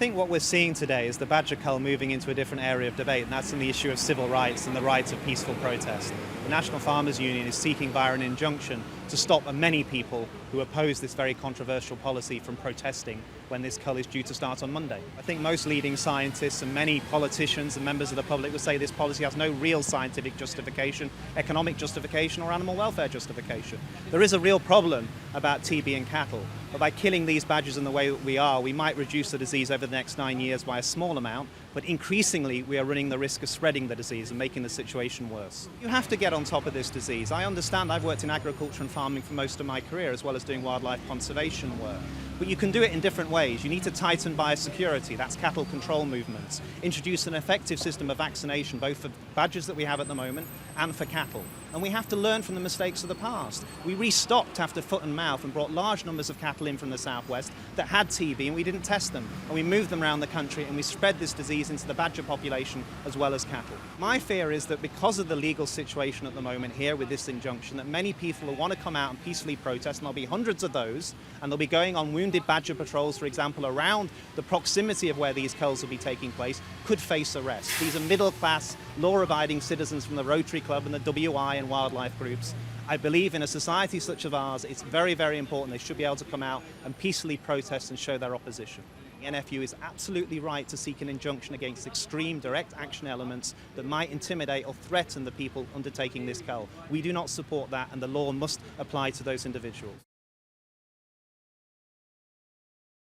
think what we're seeing today is the badger cull moving into a different area of debate, and that's in the issue of civil rights and the right of peaceful protest. The National Farmers Union is seeking via an injunction to stop many people who oppose this very controversial policy from protesting when this cull is due to start on Monday. I think most leading scientists and many politicians and members of the public would say this policy has no real scientific justification, economic justification or animal welfare justification. There is a real problem about TB in cattle, but by killing these badgers in the way that we are, we might reduce the disease over the next 9 years by a small amount, but increasingly we are running the risk of spreading the disease and making the situation worse. You have to get on top of this disease. I understand I've worked in agriculture and farming for most of my career, as well as doing wildlife conservation work. But you can do it in different ways. You need to tighten biosecurity, that's cattle control movements, introduce an effective system of vaccination, both for badgers that we have at the moment and for cattle. And we have to learn from the mistakes of the past. We restocked after foot and mouth and brought large numbers of cattle in from the southwest that had TB, and we didn't test them. And we moved them around the country and we spread this disease into the badger population as well as cattle. My fear is that because of the legal situation at the moment here with this injunction, that many people will want to come out and peacefully protest, and there'll be hundreds of those, and they'll be going on wounded badger patrols, for example, around the proximity of where these culls will be taking place, could face arrest. These are middle-class, law-abiding citizens from the Rotary Club and the WI and wildlife groups. I believe in a society such as ours, it's very, very important they should be able to come out and peacefully protest and show their opposition. The NFU is absolutely right to seek an injunction against extreme direct action elements that might intimidate or threaten the people undertaking this cull. We do not support that, and the law must apply to those individuals.